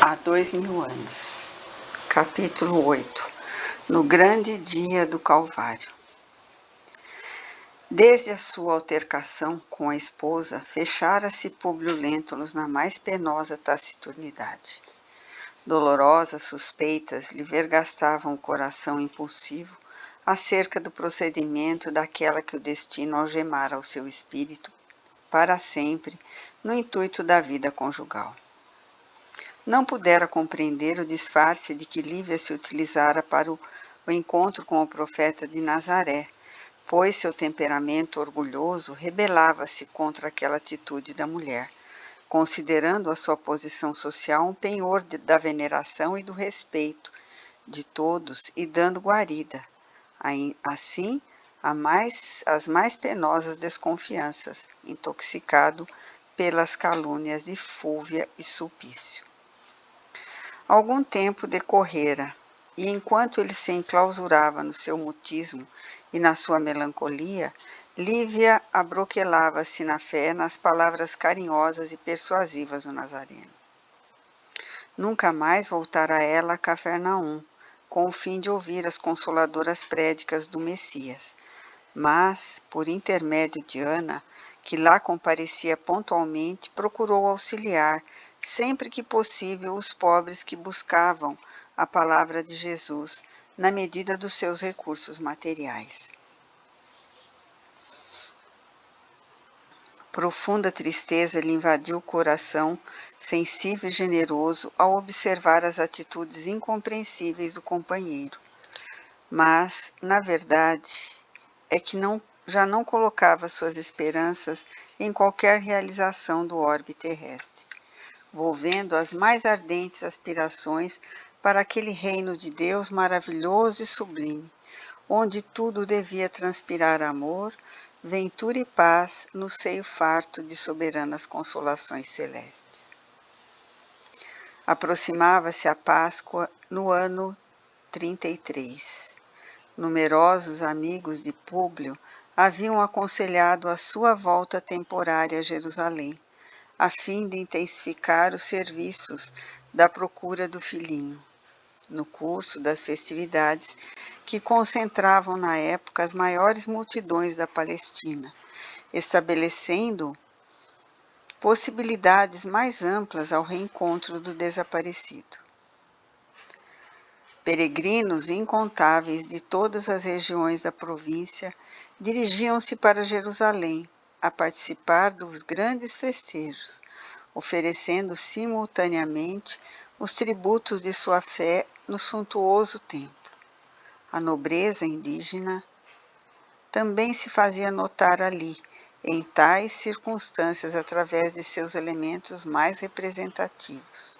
há 2000 anos. Capítulo 8. No grande dia do Calvário. Desde a sua altercação com a esposa, fechara-se Públio Lentulus na mais penosa taciturnidade. Dolorosas suspeitas lhe vergastavam o coração impulsivo acerca do procedimento daquela que o destino algemara ao seu espírito para sempre no intuito da vida conjugal. Não pudera compreender o disfarce de que Lívia se utilizara para o encontro com o profeta de Nazaré, pois seu temperamento orgulhoso rebelava-se contra aquela atitude da mulher, considerando a sua posição social um penhor da veneração e do respeito de todos e dando guarida, assim, às mais penosas desconfianças, intoxicado pelas calúnias de Fúvia e Sulpício. Algum tempo decorrera, e enquanto ele se enclausurava no seu mutismo e na sua melancolia, Lívia abroquelava-se na fé nas palavras carinhosas e persuasivas do Nazareno. Nunca mais voltara ela a Cafarnaum, com o fim de ouvir as consoladoras prédicas do Messias, mas, por intermédio de Ana, que lá comparecia pontualmente, procurou auxiliar, sempre que possível, os pobres que buscavam a palavra de Jesus, na medida dos seus recursos materiais. Profunda tristeza lhe invadiu o coração, sensível e generoso, ao observar as atitudes incompreensíveis do companheiro. Mas, na verdade, é que já não colocava suas esperanças em qualquer realização do orbe terrestre, volvendo as mais ardentes aspirações para aquele reino de Deus maravilhoso e sublime, onde tudo devia transpirar amor, ventura e paz no seio farto de soberanas consolações celestes. Aproximava-se a Páscoa no ano 33. Numerosos amigos de Públio haviam aconselhado a sua volta temporária a Jerusalém, a fim de intensificar os serviços da procura do filhinho, no curso das festividades que concentravam na época as maiores multidões da Palestina, estabelecendo possibilidades mais amplas ao reencontro do desaparecido. Peregrinos incontáveis de todas as regiões da província dirigiam-se para Jerusalém a participar dos grandes festejos, oferecendo simultaneamente os tributos de sua fé no suntuoso templo. A nobreza indígena também se fazia notar ali, em tais circunstâncias, através de seus elementos mais representativos.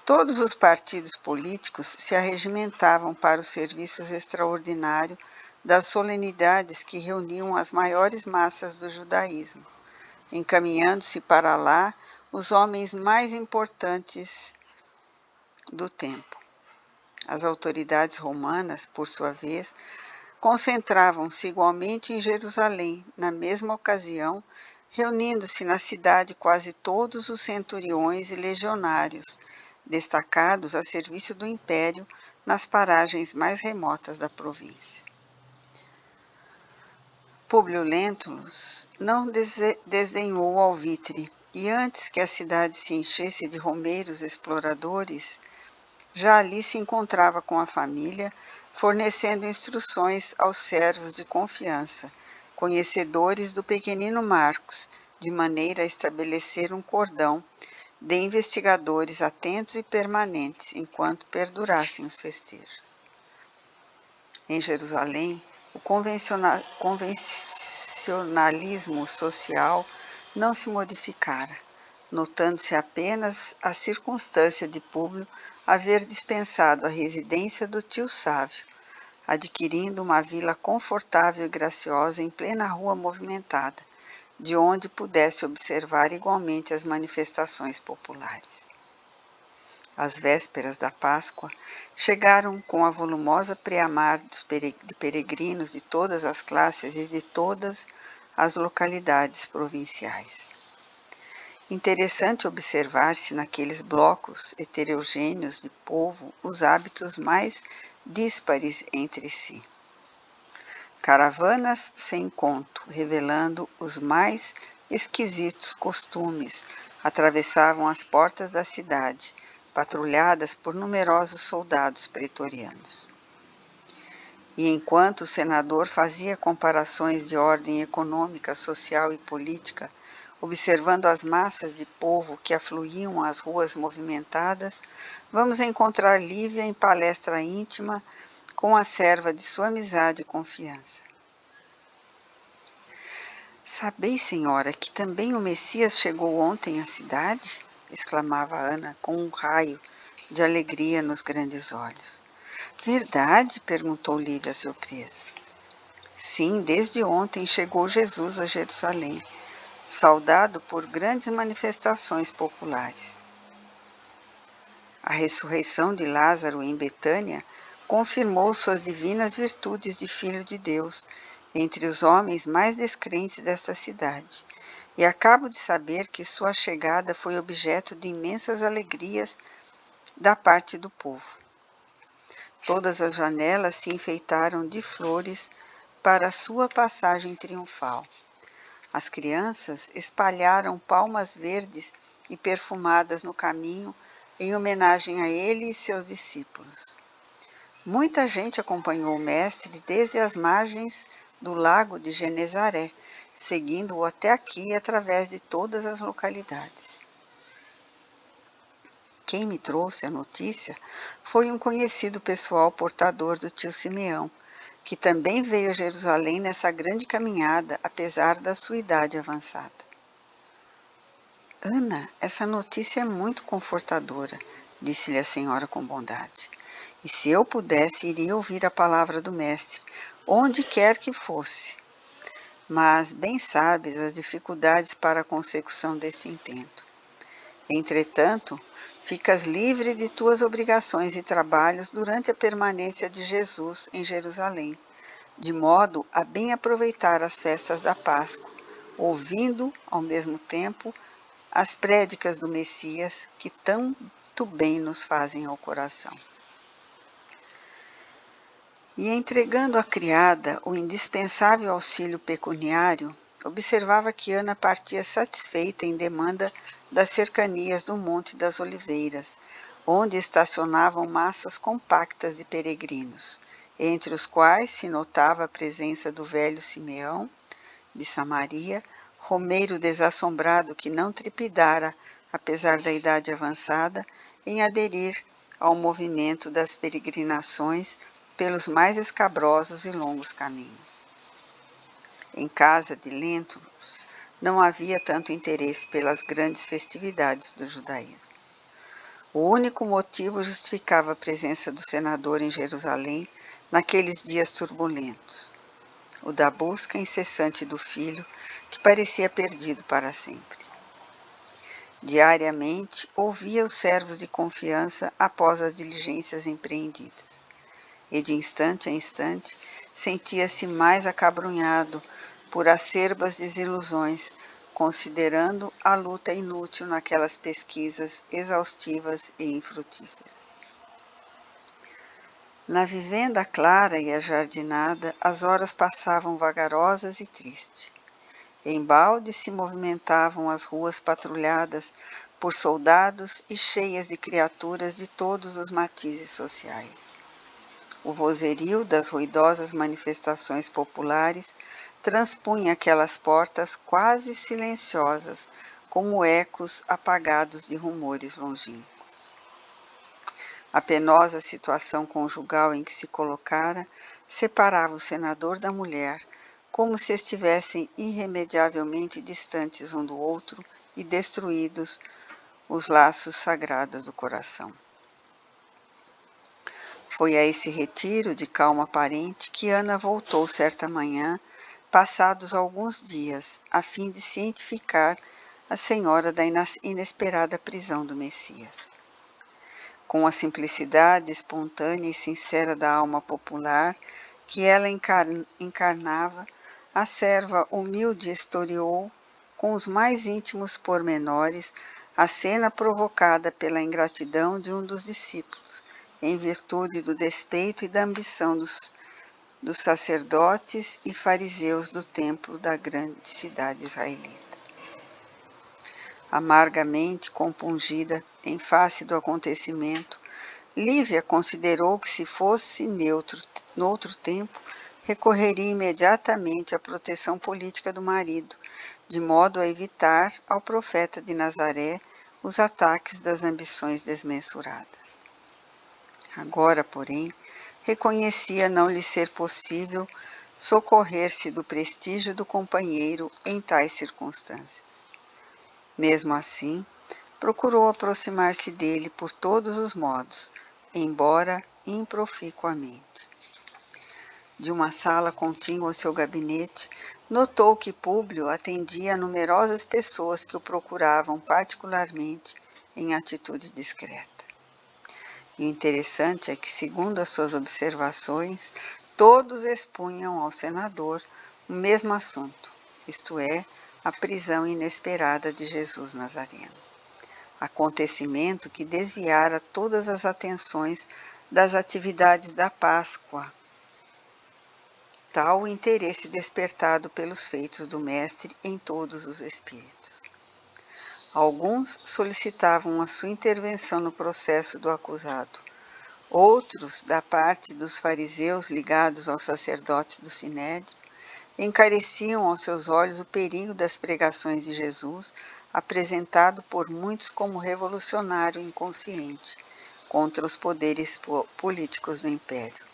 Todos os partidos políticos se arregimentavam para os serviços extraordinários das solenidades que reuniam as maiores massas do judaísmo, encaminhando-se para lá os homens mais importantes do tempo. As autoridades romanas, por sua vez, concentravam-se igualmente em Jerusalém, na mesma ocasião, reunindo-se na cidade quase todos os centuriões e legionários, destacados a serviço do império nas paragens mais remotas da província. Públio Lentulus não desdenhou o alvitre, e antes que a cidade se enchesse de romeiros exploradores, já ali se encontrava com a família, fornecendo instruções aos servos de confiança, conhecedores do pequenino Marcos, de maneira a estabelecer um cordão de investigadores atentos e permanentes, enquanto perdurassem os festejos. Em Jerusalém, o convencionalismo social não se modificara, notando-se apenas a circunstância de Públio haver dispensado a residência do tio Sávio, adquirindo uma vila confortável e graciosa em plena rua movimentada, de onde pudesse observar igualmente as manifestações populares. As vésperas da Páscoa chegaram com a volumosa preamar de peregrinos de todas as classes e de todas as localidades provinciais. Interessante observar-se naqueles blocos heterogêneos de povo os hábitos mais díspares entre si. Caravanas sem conto, revelando os mais esquisitos costumes, atravessavam as portas da cidade, patrulhadas por numerosos soldados pretorianos. E enquanto o senador fazia comparações de ordem econômica, social e política, observando as massas de povo que afluíam às ruas movimentadas, vamos encontrar Lívia em palestra íntima com a serva de sua amizade e confiança. Sabeis, senhora, que também o Messias chegou ontem à cidade? Exclamava Ana com um raio de alegria nos grandes olhos. Verdade? Perguntou Lívia surpresa. Sim, desde ontem chegou Jesus a Jerusalém, saudado por grandes manifestações populares. A ressurreição de Lázaro em Betânia confirmou suas divinas virtudes de Filho de Deus entre os homens mais descrentes desta cidade, e acabo de saber que sua chegada foi objeto de imensas alegrias da parte do povo. Todas as janelas se enfeitaram de flores para sua passagem triunfal. As crianças espalharam palmas verdes e perfumadas no caminho em homenagem a ele e seus discípulos. Muita gente acompanhou o mestre desde as margens do lago de Genezaré, seguindo-o até aqui através de todas as localidades. Quem me trouxe a notícia foi um conhecido pessoal portador do tio Simeão, que também veio a Jerusalém nessa grande caminhada, apesar da sua idade avançada. Ana, essa notícia é muito confortadora, disse-lhe a senhora com bondade. E se eu pudesse, iria ouvir a palavra do mestre, onde quer que fosse. Mas bem sabes as dificuldades para a consecução desse intento. Entretanto, ficas livre de tuas obrigações e trabalhos durante a permanência de Jesus em Jerusalém, de modo a bem aproveitar as festas da Páscoa, ouvindo, ao mesmo tempo, as prédicas do Messias que tanto bem nos fazem ao coração. E entregando à criada o indispensável auxílio pecuniário, observava que Ana partia satisfeita em demanda das cercanias do Monte das Oliveiras, onde estacionavam massas compactas de peregrinos, entre os quais se notava a presença do velho Simeão, de Samaria, romeiro desassombrado que não trepidara, apesar da idade avançada, em aderir ao movimento das peregrinações pelos mais escabrosos e longos caminhos. Em casa de Lentulus não havia tanto interesse pelas grandes festividades do judaísmo. O único motivo justificava a presença do senador em Jerusalém naqueles dias turbulentos, o da busca incessante do filho, que parecia perdido para sempre. Diariamente ouvia os servos de confiança após as diligências empreendidas, e de instante a instante sentia-se mais acabrunhado por acerbas desilusões, considerando a luta inútil naquelas pesquisas exaustivas e infrutíferas. Na vivenda clara e ajardinada, as horas passavam vagarosas e tristes. Embalde se movimentavam as ruas patrulhadas por soldados e cheias de criaturas de todos os matizes sociais. O vozerio das ruidosas manifestações populares transpunha aquelas portas quase silenciosas, como ecos apagados de rumores longínquos. A penosa situação conjugal em que se colocara separava o senador da mulher, como se estivessem irremediavelmente distantes um do outro e destruídos os laços sagrados do coração. Foi a esse retiro de calma aparente que Ana voltou certa manhã, passados alguns dias, a fim de cientificar a senhora da inesperada prisão do Messias. Com a simplicidade espontânea e sincera da alma popular que ela encarnava, a serva humilde historiou com os mais íntimos pormenores a cena provocada pela ingratidão de um dos discípulos, em virtude do despeito e da ambição dos sacerdotes e fariseus do templo da grande cidade israelita. Amargamente compungida em face do acontecimento, Lívia considerou que, se fosse noutro tempo, recorreria imediatamente à proteção política do marido, de modo a evitar ao profeta de Nazaré os ataques das ambições desmensuradas. Agora, porém, reconhecia não lhe ser possível socorrer-se do prestígio do companheiro em tais circunstâncias. Mesmo assim, procurou aproximar-se dele por todos os modos, embora improficuamente. De uma sala contígua ao seu gabinete, notou que Públio atendia a numerosas pessoas que o procuravam particularmente em atitude discreta. E o interessante é que, segundo as suas observações, todos expunham ao senador o mesmo assunto, isto é, a prisão inesperada de Jesus Nazareno. Acontecimento que desviara todas as atenções das atividades da Páscoa. Tal o interesse despertado pelos feitos do Mestre em todos os espíritos. Alguns solicitavam a sua intervenção no processo do acusado. Outros, da parte dos fariseus ligados aos sacerdotes do Sinédrio, encareciam aos seus olhos o perigo das pregações de Jesus, apresentado por muitos como revolucionário inconsciente contra os poderes políticos do império.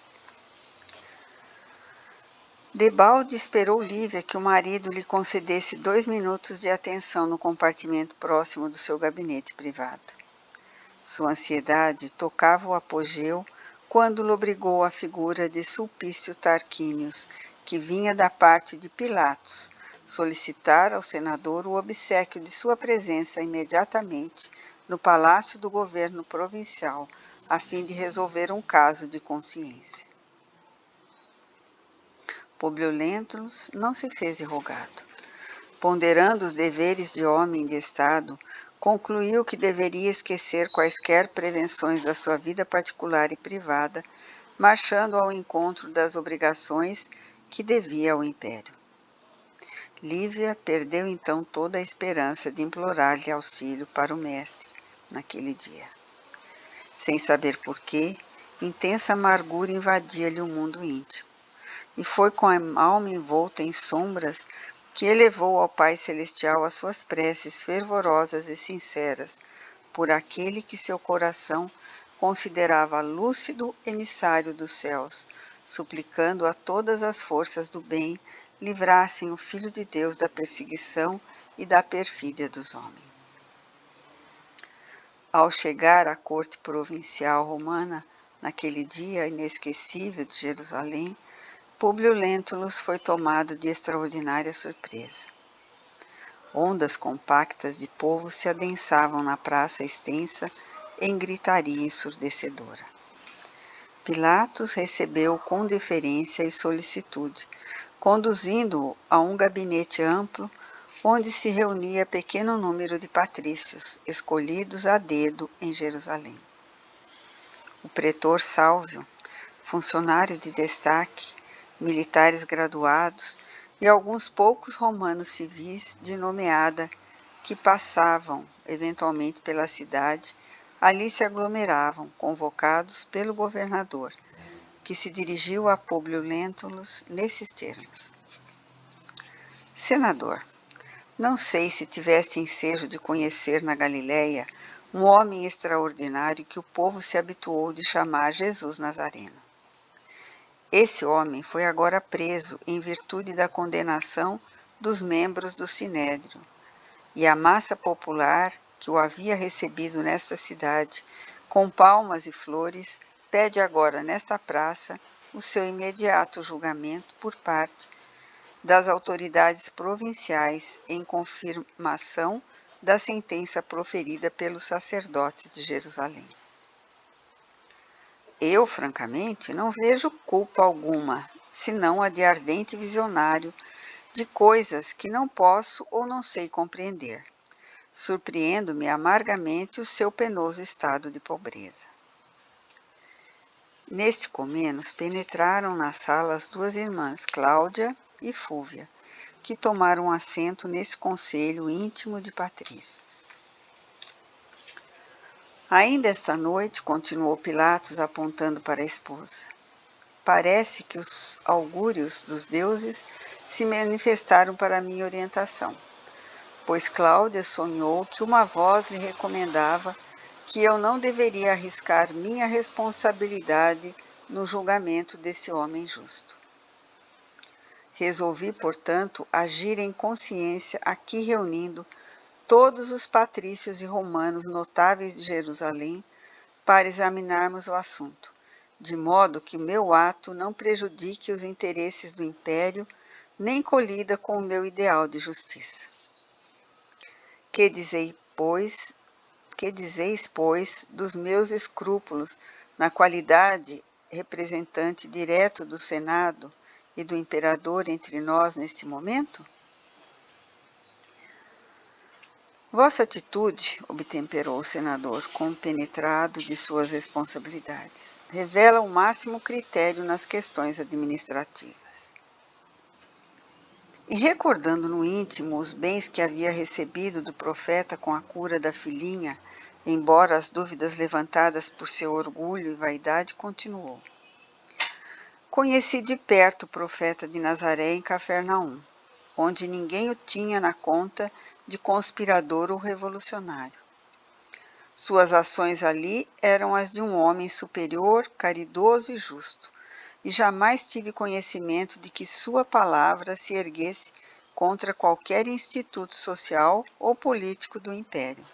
Debalde esperou Lívia que o marido lhe concedesse 2 minutos de atenção no compartimento próximo do seu gabinete privado. Sua ansiedade tocava o apogeu quando lobrigou a figura de Sulpício Tarquínios, que vinha da parte de Pilatos, solicitar ao senador o obséquio de sua presença imediatamente no palácio do governo provincial, a fim de resolver um caso de consciência. Públio Lentulus não se fez de rogado. Ponderando os deveres de homem de Estado, concluiu que deveria esquecer quaisquer prevenções da sua vida particular e privada, marchando ao encontro das obrigações que devia ao império. Lívia perdeu então toda a esperança de implorar-lhe auxílio para o mestre naquele dia. Sem saber porquê, intensa amargura invadia-lhe o mundo íntimo, e foi com a alma envolta em sombras que elevou ao Pai Celestial as suas preces fervorosas e sinceras por aquele que seu coração considerava lúcido emissário dos céus, suplicando a todas as forças do bem livrassem o Filho de Deus da perseguição e da perfídia dos homens. Ao chegar à corte provincial romana, naquele dia inesquecível de Jerusalém, Públio Lentulus foi tomado de extraordinária surpresa. Ondas compactas de povo se adensavam na praça extensa em gritaria ensurdecedora. Pilatos recebeu-o com deferência e solicitude, conduzindo-o a um gabinete amplo, onde se reunia pequeno número de patrícios, escolhidos a dedo em Jerusalém. O pretor Sálvio, funcionário de destaque, militares graduados e alguns poucos romanos civis de nomeada que passavam eventualmente pela cidade, ali se aglomeravam, convocados pelo governador, que se dirigiu a Públio Lentulus nesses termos: Senador, não sei se tiveste ensejo de conhecer na Galiléia um homem extraordinário que o povo se habituou de chamar Jesus Nazareno. Esse homem foi agora preso em virtude da condenação dos membros do Sinédrio, e a massa popular que o havia recebido nesta cidade, com palmas e flores, pede agora nesta praça o seu imediato julgamento por parte das autoridades provinciais em confirmação da sentença proferida pelos sacerdotes de Jerusalém. Eu, francamente, não vejo culpa alguma, senão a de ardente visionário de coisas que não posso ou não sei compreender. Surpreendo-me amargamente o seu penoso estado de pobreza. Neste comenos penetraram na sala as duas irmãs, Cláudia e Fúvia, que tomaram assento nesse conselho íntimo de patrícios. Ainda esta noite, continuou Pilatos apontando para a esposa, parece que os augúrios dos deuses se manifestaram para minha orientação, pois Cláudia sonhou que uma voz lhe recomendava que eu não deveria arriscar minha responsabilidade no julgamento desse homem justo. Resolvi, portanto, agir em consciência aqui reunindo todos os patrícios e romanos notáveis de Jerusalém para examinarmos o assunto, de modo que o meu ato não prejudique os interesses do império, nem colida com o meu ideal de justiça. Que dizeis, pois, dos meus escrúpulos na qualidade representante direto do Senado e do imperador entre nós neste momento? Vossa atitude, obtemperou o senador, compenetrado de suas responsabilidades, revela o máximo critério nas questões administrativas. E recordando no íntimo os bens que havia recebido do profeta com a cura da filhinha, embora as dúvidas levantadas por seu orgulho e vaidade, continuou. Conheci de perto o profeta de Nazaré em Cafarnaum, onde ninguém o tinha na conta de conspirador ou revolucionário. Suas ações ali eram as de um homem superior, caridoso e justo, e jamais tive conhecimento de que sua palavra se erguesse contra qualquer instituto social ou político do império.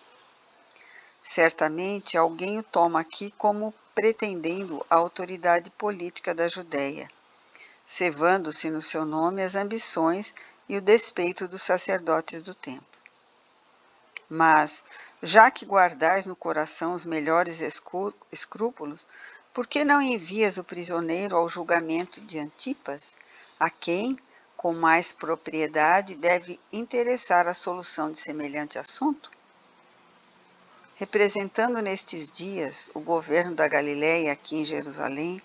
Certamente alguém o toma aqui como pretendendo a autoridade política da Judéia, cevando-se no seu nome as ambições e o despeito dos sacerdotes do templo. Mas, já que guardais no coração os melhores escrúpulos, por que não envias o prisioneiro ao julgamento de Antipas, a quem, com mais propriedade, deve interessar a solução de semelhante assunto? Representando nestes dias o governo da Galiléia aqui em Jerusalém,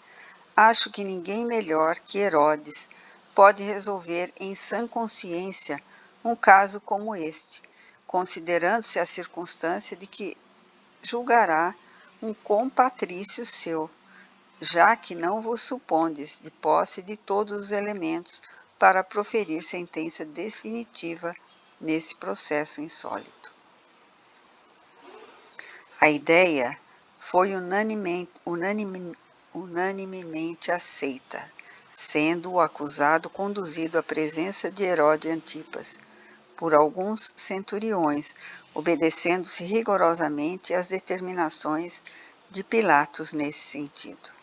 acho que ninguém melhor que Herodes pode resolver em sã consciência um caso como este, considerando-se a circunstância de que julgará um compatrício seu, já que não vos supondes de posse de todos os elementos para proferir sentença definitiva nesse processo insólito. A ideia foi unanimemente aceita, sendo o acusado conduzido à presença de Herode Antipas, por alguns centuriões, obedecendo-se rigorosamente às determinações de Pilatos nesse sentido.